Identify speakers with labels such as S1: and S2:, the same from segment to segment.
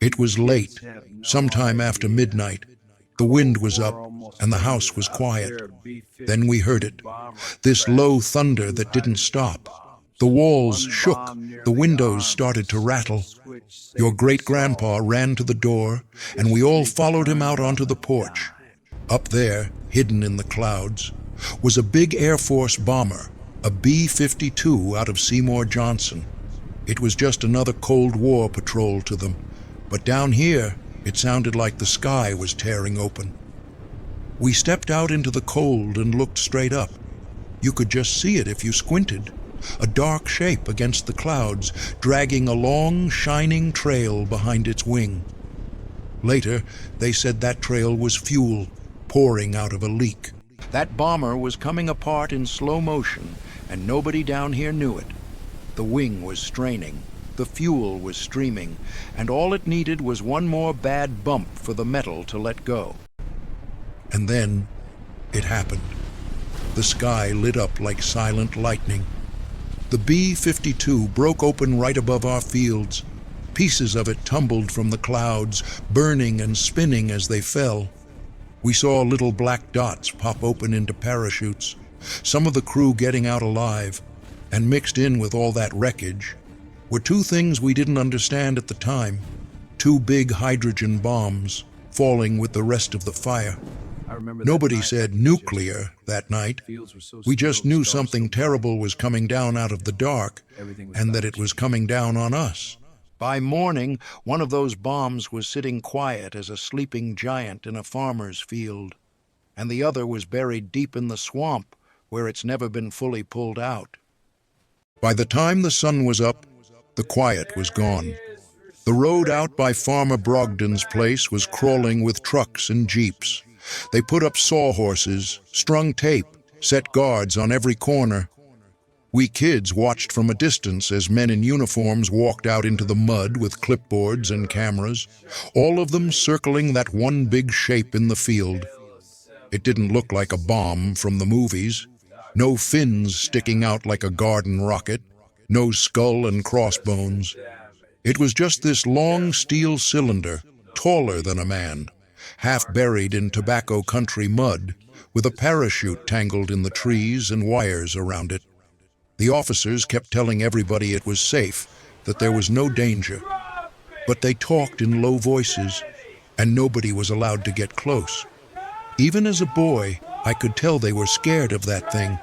S1: It was late, sometime after midnight. The wind was up, and the house was quiet. Then we heard it, this low thunder that didn't stop. The walls shook, the windows started to rattle. Your great-grandpa ran to the door, and we all followed him out onto the porch. Up there, hidden in the clouds, was a big Air Force bomber, a B-52 out of Seymour Johnson. It was just another Cold War patrol to them, but down here, it sounded like the sky was tearing open. We stepped out into the cold and looked straight up. You could just see it if you squinted, a dark shape against the clouds, dragging a long, shining trail behind its wing. Later, they said that trail was fuel, pouring out of a leak. That bomber was coming apart in slow motion, and nobody down here knew it. The wing was straining, the fuel was streaming, and all it needed was one more bad bump for the metal to let go. And then, it happened. The sky lit up like silent lightning. The B-52 broke open right above our fields. Pieces of it tumbled from the clouds, burning and spinning as they fell. We saw little black dots pop open into parachutes, some of the crew getting out alive, and mixed in with all that wreckage were two things we didn't understand at the time. Two big hydrogen bombs falling with the rest of the fire. Nobody said nuclear that night. We just knew something terrible was coming down out of the dark, and that it was coming down on us. By morning, one of those bombs was sitting quiet as a sleeping giant in a farmer's field, and the other was buried deep in the swamp where it's never been fully pulled out. By the time the sun was up, the quiet was gone. The road out by Farmer Brogdon's place was crawling with trucks and jeeps. They put up sawhorses, strung tape, set guards on every corner. We kids watched from a distance as men in uniforms walked out into the mud with clipboards and cameras, all of them circling that one big shape in the field. It didn't look like a bomb from the movies. No fins sticking out like a garden rocket, no skull and crossbones. It was just this long steel cylinder, taller than a man, half buried in tobacco country mud, with a parachute tangled in the trees and wires around it. The officers kept telling everybody it was safe, that there was no danger. But they talked in low voices, and nobody was allowed to get close. Even as a boy, I could tell they were scared of that thing.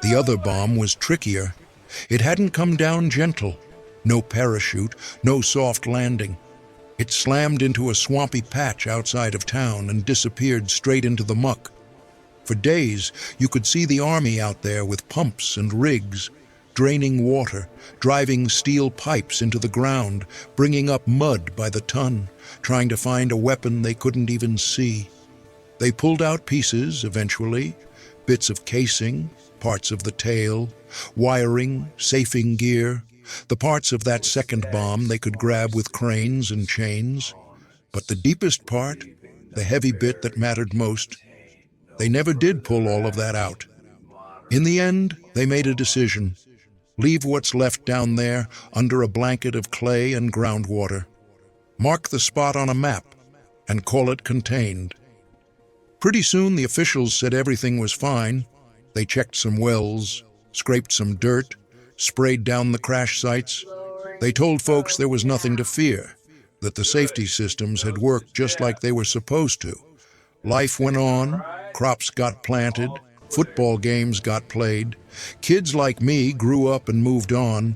S1: The other bomb was trickier. It hadn't come down gentle. No parachute, no soft landing. It slammed into a swampy patch outside of town and disappeared straight into the muck. For days, you could see the army out there with pumps and rigs, draining water, driving steel pipes into the ground, bringing up mud by the ton, trying to find a weapon they couldn't even see. They pulled out pieces, eventually, bits of casing, parts of the tail, wiring, safing gear, the parts of that second bomb they could grab with cranes and chains. But the deepest part, the heavy bit that mattered most, they never did pull all of that out. In the end, they made a decision. Leave what's left down there under a blanket of clay and groundwater. Mark the spot on a map and call it contained. Pretty soon the officials said everything was fine. They checked some wells, scraped some dirt, sprayed down the crash sites. They told folks there was nothing to fear, that the safety systems had worked just like they were supposed to. Life went on, crops got planted, football games got played. Kids like me grew up and moved on.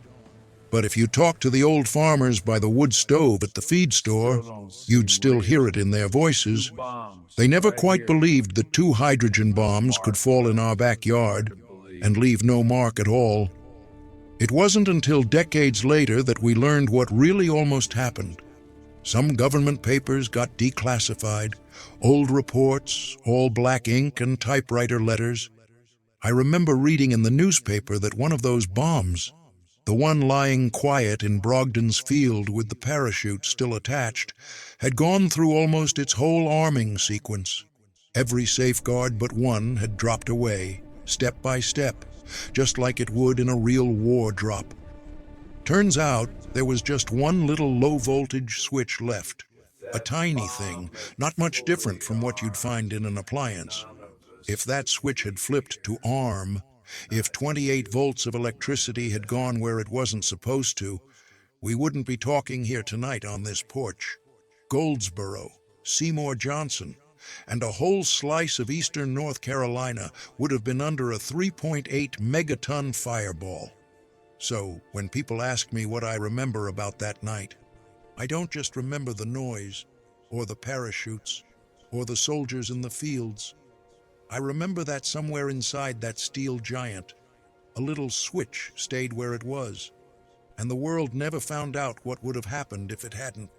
S1: But if you talked to the old farmers by the wood stove at the feed store, you'd still hear it in their voices. They never quite believed that two hydrogen bombs could fall in our backyard and leave no mark at all. It wasn't until decades later that we learned what really almost happened. Some government papers got declassified, old reports, all black ink and typewriter letters. I remember reading in the newspaper that one of those bombs, the one lying quiet in Brogdon's field with the parachute still attached, had gone through almost its whole arming sequence. Every safeguard but one had dropped away, step by step, just like it would in a real war drop. Turns out there was just one little low-voltage switch left. A tiny thing, not much different from what you'd find in an appliance. If that switch had flipped to arm, if 28 volts of electricity had gone where it wasn't supposed to, we wouldn't be talking here tonight on this porch. Goldsboro, Seymour Johnson, and a whole slice of eastern North Carolina would have been under a 3.8 megaton fireball. So, when people ask me what I remember about that night, I don't just remember the noise, or the parachutes, or the soldiers in the fields. I remember that somewhere inside that steel giant, a little switch stayed where it was, and the world never found out what would have happened if it hadn't.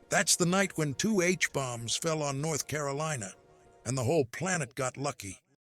S1: That's the night when 2 H-bombs fell on North Carolina, and the whole planet got lucky.